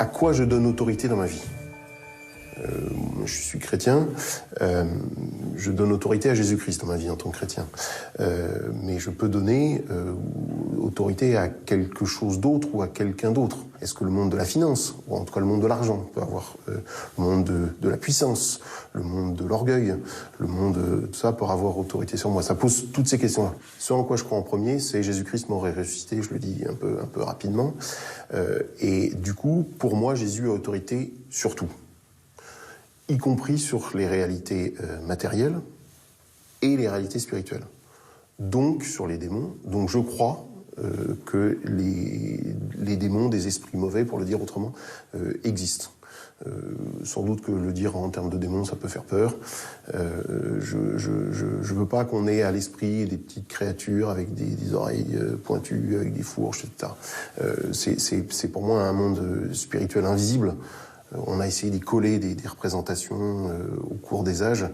À quoi je donne autorité dans ma vie ? Je suis chrétien, je donne autorité à Jésus-Christ dans ma vie en tant que chrétien. Mais je peux donner autorité à quelque chose d'autre ou à quelqu'un d'autre. Est-ce que le monde de la finance, ou en tout cas le monde de l'argent, peut avoir le monde de la puissance, le monde de l'orgueil, le monde de tout ça, peut avoir autorité sur moi? Ça pose toutes ces questions-là. Ce en quoi je crois en premier, c'est Jésus-Christ m'aurait ressuscité, je le dis un peu rapidement. Et du coup, pour moi, Jésus a autorité sur tout, y compris sur les réalités matérielles et les réalités spirituelles. Donc sur les démons. Donc je crois que les démons, des esprits mauvais, pour le dire autrement, existent. Sans doute que le dire en termes de démons, ça peut faire peur. Je veux pas qu'on ait à l'esprit des petites créatures avec des oreilles pointues, avec des fourches, etc. C'est pour moi un monde spirituel invisible. On a essayé d'y coller des représentations au cours des âges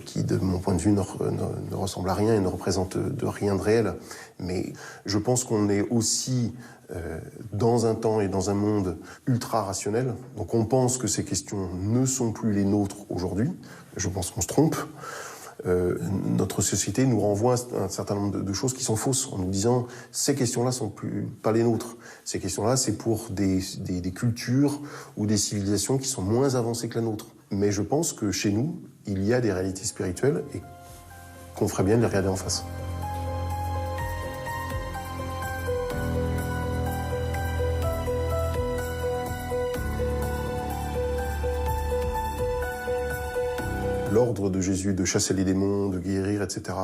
qui, de mon point de vue, ne ressemblent à rien et ne représentent de rien de réel. Mais je pense qu'on est aussi dans un temps et dans un monde ultra rationnel. Donc on pense que ces questions ne sont plus les nôtres aujourd'hui. Je pense qu'on se trompe. Notre société nous renvoie à un certain nombre de choses qui sont fausses, en nous disant ces questions-là sont pas les nôtres. Ces questions-là, c'est pour des cultures ou des civilisations qui sont moins avancées que la nôtre. Mais je pense que chez nous, il y a des réalités spirituelles et qu'on ferait bien de les regarder en face. L'ordre de Jésus de chasser les démons, de guérir, etc.,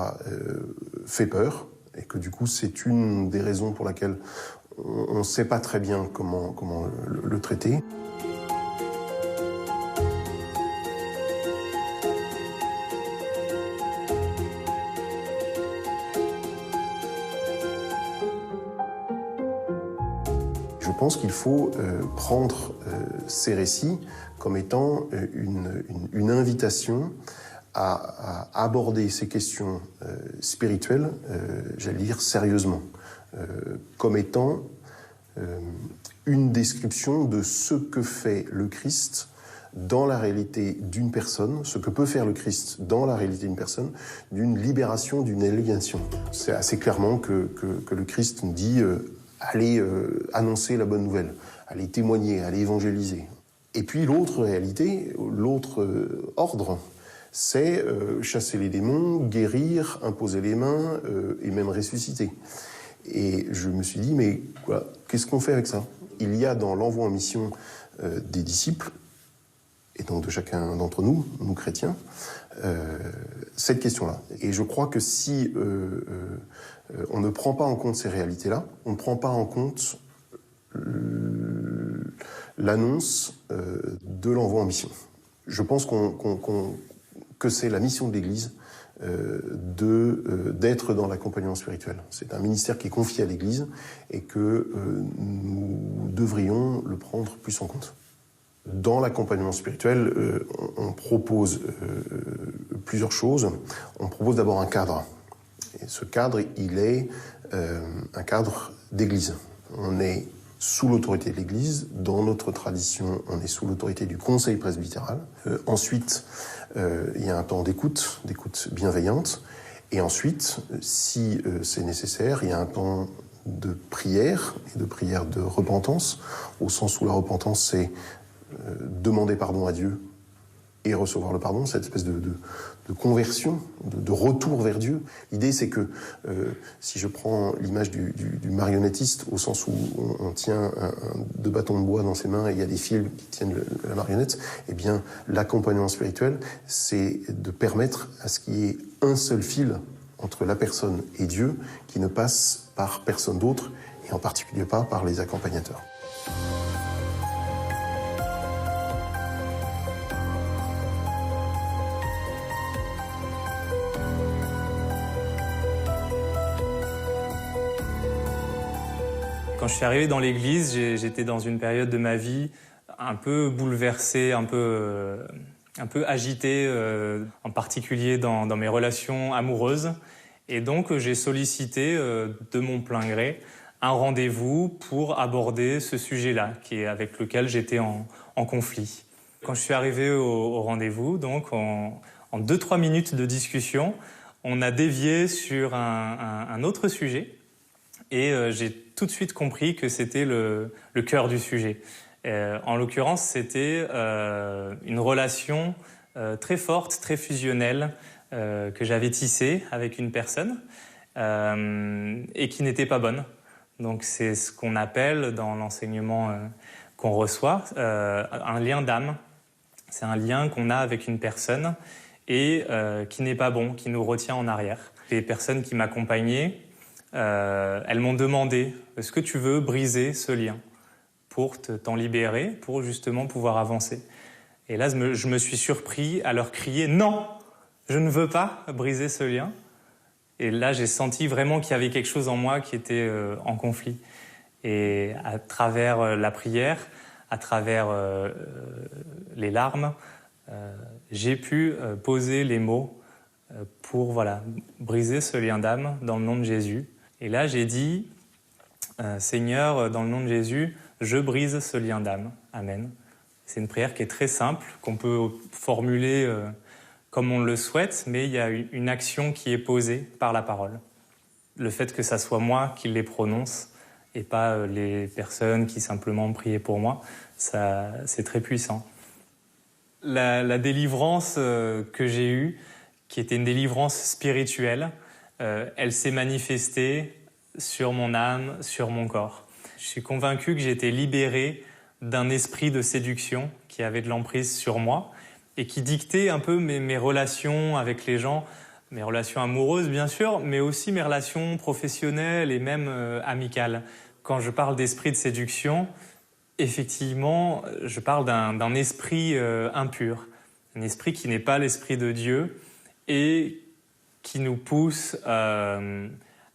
fait peur, et que du coup, c'est une des raisons pour laquelle on ne sait pas très bien comment le traiter. Je pense qu'il faut prendre ces récits comme étant une invitation à aborder ces questions spirituelles, j'allais dire sérieusement, comme étant une description de ce que fait le Christ dans la réalité d'une personne, ce que peut faire le Christ dans la réalité d'une personne, d'une libération, d'une aliénation. C'est assez clairement que le Christ nous dit allez annoncer la bonne nouvelle, allez témoigner, allez évangéliser. Et puis l'autre réalité, l'autre ordre, c'est chasser les démons, guérir, imposer les mains et même ressusciter. Et je me suis dit, mais voilà, qu'est-ce qu'on fait avec ça ? Il y a dans l'envoi en mission des disciples, et donc de chacun d'entre nous, nous chrétiens, cette question-là. Et je crois que si on ne prend pas en compte ces réalités-là, on ne prend pas en compte l'annonce de l'envoi en mission. Je pense que c'est la mission de l'Église d'être dans l'accompagnement spirituel. C'est un ministère qui est confié à l'Église et que nous devrions le prendre plus en compte. Dans l'accompagnement spirituel, on propose plusieurs choses. On propose d'abord un cadre. Et ce cadre, il est un cadre d'église. On est sous l'autorité de l'Église. Dans notre tradition, on est sous l'autorité du conseil presbytéral. Ensuite, il y a un temps d'écoute bienveillante. Et ensuite, si c'est nécessaire, il y a un temps de prière et de prière de repentance, au sens où la repentance, c'est demander pardon à Dieu et recevoir le pardon, cette espèce de conversion, de retour vers Dieu. L'idée, c'est que si je prends l'image du marionnettiste, au sens où on tient deux bâtons de bois dans ses mains et il y a des fils qui tiennent la marionnette, eh bien, l'accompagnement spirituel, c'est de permettre à ce qu'il y ait un seul fil entre la personne et Dieu qui ne passe par personne d'autre, et en particulier pas par les accompagnateurs. Quand je suis arrivé dans l'église, j'étais dans une période de ma vie un peu bouleversée, un peu agitée, en particulier dans mes relations amoureuses. Et donc j'ai sollicité de mon plein gré un rendez-vous pour aborder ce sujet-là, avec lequel j'étais en conflit. Quand je suis arrivé au rendez-vous, donc en 2-3 minutes de discussion, on a dévié sur un autre sujet et j'ai tout de suite compris que c'était le cœur du sujet. En l'occurrence, c'était une relation très forte, très fusionnelle que j'avais tissée avec une personne et qui n'était pas bonne. Donc c'est ce qu'on appelle dans l'enseignement qu'on reçoit un lien d'âme. C'est un lien qu'on a avec une personne et qui n'est pas bon, qui nous retient en arrière. Les personnes qui m'accompagnaient, elles m'ont demandé « Est-ce que tu veux briser ce lien pour t'en libérer, pour justement pouvoir avancer ?» Et là, je me suis surpris à leur crier « Non, je ne veux pas briser ce lien !» Et là, j'ai senti vraiment qu'il y avait quelque chose en moi qui était en conflit. Et à travers la prière, à travers les larmes, j'ai pu poser les mots pour briser ce lien d'âme dans le nom de Jésus. Et là, j'ai dit, Seigneur, dans le nom de Jésus, je brise ce lien d'âme. Amen. C'est une prière qui est très simple, qu'on peut formuler comme on le souhaite, mais il y a une action qui est posée par la parole. Le fait que ça soit moi qui les prononce et pas les personnes qui simplement priaient pour moi, ça, c'est très puissant. La délivrance que j'ai eue, qui était une délivrance spirituelle, elle s'est manifestée sur mon âme, sur mon corps. Je suis convaincu que j'ai été libéré d'un esprit de séduction qui avait de l'emprise sur moi et qui dictait un peu mes relations avec les gens, mes relations amoureuses bien sûr, mais aussi mes relations professionnelles et même amicales. Quand je parle d'esprit de séduction, effectivement, je parle d'un esprit impur, un esprit qui n'est pas l'esprit de Dieu et qui nous pousse à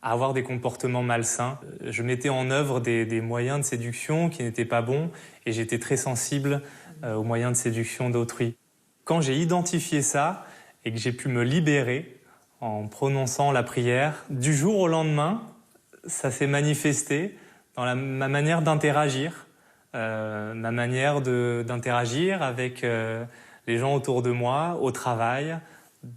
avoir des comportements malsains. Je mettais en œuvre des moyens de séduction qui n'étaient pas bons et j'étais très sensible aux moyens de séduction d'autrui. Quand j'ai identifié ça et que j'ai pu me libérer en prononçant la prière, du jour au lendemain, ça s'est manifesté dans ma manière d'interagir, ma manière d'interagir avec les gens autour de moi, au travail,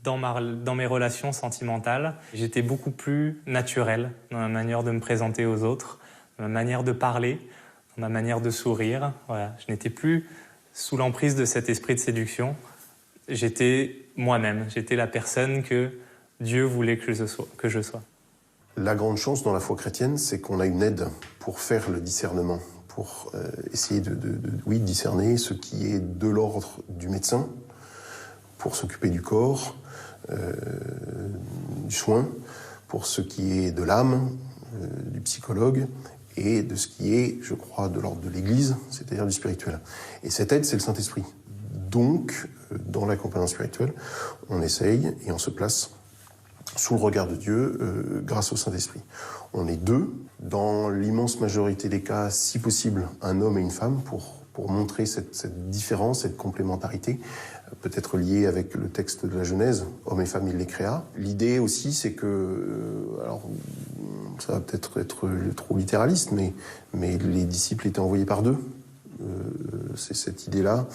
dans mes relations sentimentales. J'étais beaucoup plus naturel dans ma manière de me présenter aux autres, dans ma manière de parler, dans ma manière de sourire. Voilà. Je n'étais plus sous l'emprise de cet esprit de séduction. J'étais moi-même, j'étais la personne que Dieu voulait que je sois. La grande chance dans la foi chrétienne, c'est qu'on a une aide pour faire le discernement, pour essayer de discerner ce qui est de l'ordre du médecin, pour s'occuper du corps, du soin, pour ce qui est de l'âme, du psychologue, et de ce qui est, je crois, de l'ordre de l'Église, c'est-à-dire du spirituel. Et cette aide, c'est le Saint-Esprit. Donc, dans l'accompagnement spirituel, on essaye et on se place sous le regard de Dieu grâce au Saint-Esprit. On est deux, dans l'immense majorité des cas, si possible, un homme et une femme, pour montrer cette différence, cette complémentarité, peut-être liée avec le texte de la Genèse, « Homme et femme, il les créa ». L'idée aussi, c'est que, alors ça va peut-être être trop littéraliste, mais les disciples étaient envoyés par deux. C'est cette idée-là.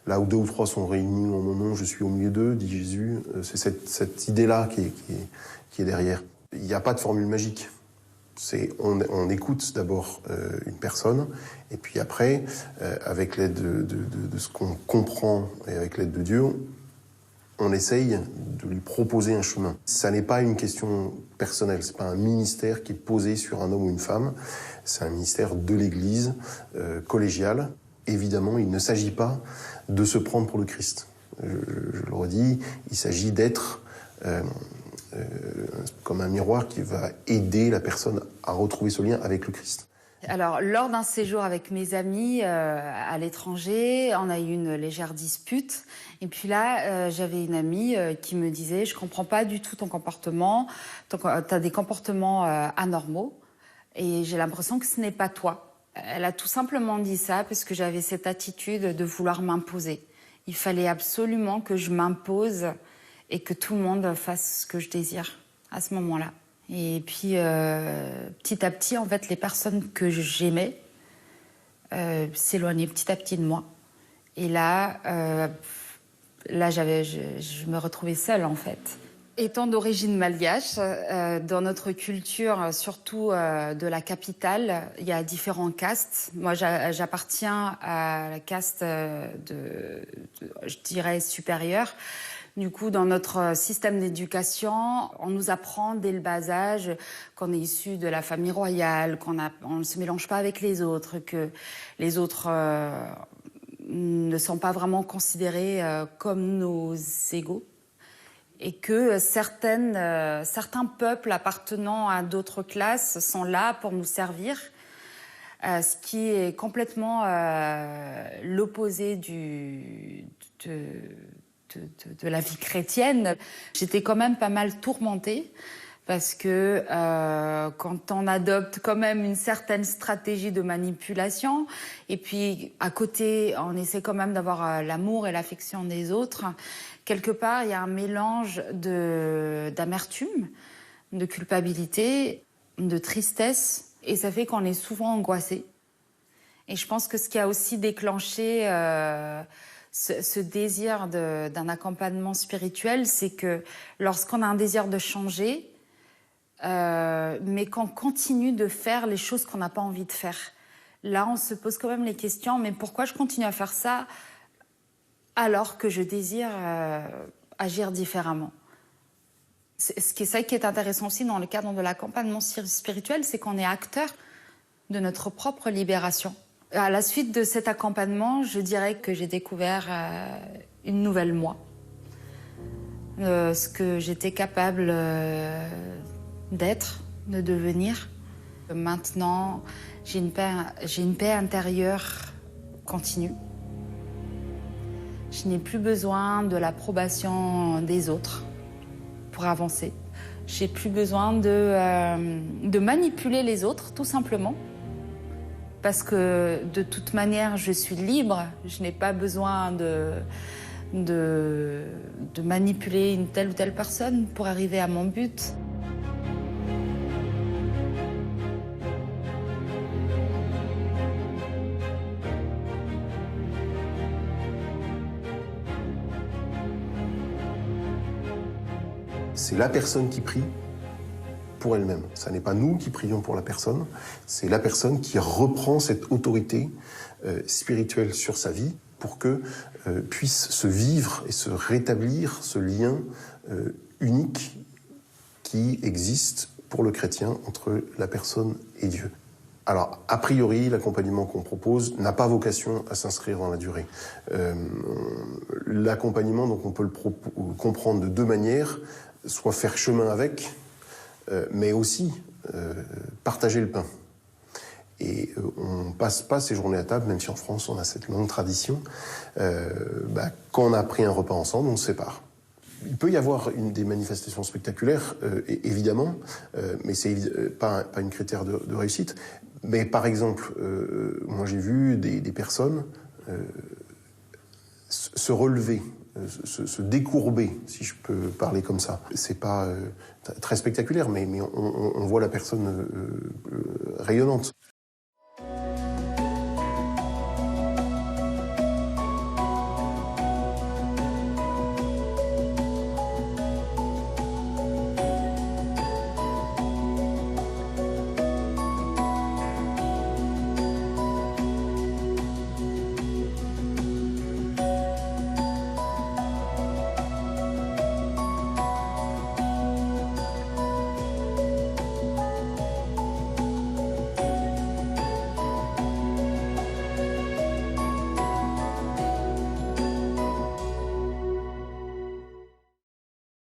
Là où 2 ou 3 sont réunis en mon nom, je suis au milieu d'eux, dit Jésus. C'est cette idée-là qui est derrière. Il n'y a pas de formule magique. On écoute d'abord une personne, et puis après, avec l'aide de ce qu'on comprend et avec l'aide de Dieu, on essaye de lui proposer un chemin. Ça n'est pas une question personnelle, c'est pas un ministère qui est posé sur un homme ou une femme, c'est un ministère de l'Église, collégial. Évidemment, il ne s'agit pas de se prendre pour le Christ. Je le redis, il s'agit d'être comme un miroir qui va aider la personne à retrouver ce lien avec le Christ. Alors, lors d'un séjour avec mes amis à l'étranger, on a eu une légère dispute. Et puis là, j'avais une amie qui me disait « Je comprends pas du tout ton comportement. T'as des comportements anormaux et j'ai l'impression que ce n'est pas toi. » Elle a tout simplement dit ça parce que j'avais cette attitude de vouloir m'imposer. Il fallait absolument que je m'impose et que tout le monde fasse ce que je désire à ce moment-là. Et puis, petit à petit, en fait, les personnes que j'aimais s'éloignaient petit à petit de moi. Et là, je me retrouvais seule, en fait. Étant d'origine malgache, dans notre culture, surtout de la capitale, il y a différents castes. Moi, j'appartiens à la caste je dirais, supérieure. Du coup, dans notre système d'éducation, on nous apprend dès le bas âge qu'on est issu de la famille royale, on ne se mélange pas avec les autres, que les autres ne sont pas vraiment considérés comme nos égaux. Et que certains peuples appartenant à d'autres classes sont là pour nous servir, ce qui est complètement l'opposé de la vie chrétienne. J'étais quand même pas mal tourmentée parce que quand on adopte quand même une certaine stratégie de manipulation et puis à côté on essaie quand même d'avoir l'amour et l'affection des autres, quelque part il y a un mélange d'amertume, de culpabilité, de tristesse et ça fait qu'on est souvent angoissé. Et je pense que ce qui a aussi déclenché ce désir d'un accompagnement spirituel, c'est que lorsqu'on a un désir de changer, mais qu'on continue de faire les choses qu'on n'a pas envie de faire, là on se pose quand même les questions, mais pourquoi je continue à faire ça alors que je désire agir différemment? C'est ça qui est intéressant aussi dans le cadre de l'accompagnement spirituel, c'est qu'on est acteur de notre propre libération. À la suite de cet accompagnement, je dirais que j'ai découvert une nouvelle moi. Ce que j'étais capable d'être, de devenir. Maintenant, j'ai une paix intérieure continue. Je n'ai plus besoin de l'approbation des autres pour avancer. J'ai plus besoin de manipuler les autres, tout simplement. Parce que de toute manière, je suis libre. Je n'ai pas besoin de manipuler une telle ou telle personne pour arriver à mon but. C'est la personne qui prie pour elle-même. Ça n'est pas nous qui prions pour la personne, c'est la personne qui reprend cette autorité spirituelle sur sa vie pour que puisse se vivre et se rétablir ce lien unique qui existe pour le chrétien entre la personne et Dieu. Alors, a priori, l'accompagnement qu'on propose n'a pas vocation à s'inscrire dans la durée. L'accompagnement, donc, on peut le comprendre de deux manières, soit faire chemin avec, mais aussi partager le pain. Et on passe pas ses journées à table, même si en France on a cette longue tradition. Quand on a pris un repas ensemble, on se sépare. Il peut y avoir des manifestations spectaculaires, évidemment, mais c'est pas une critère de réussite. Mais par exemple, moi j'ai vu des personnes se relever, se décourber, si je peux parler comme ça. C'est pas très spectaculaire, mais on voit la personne rayonnante.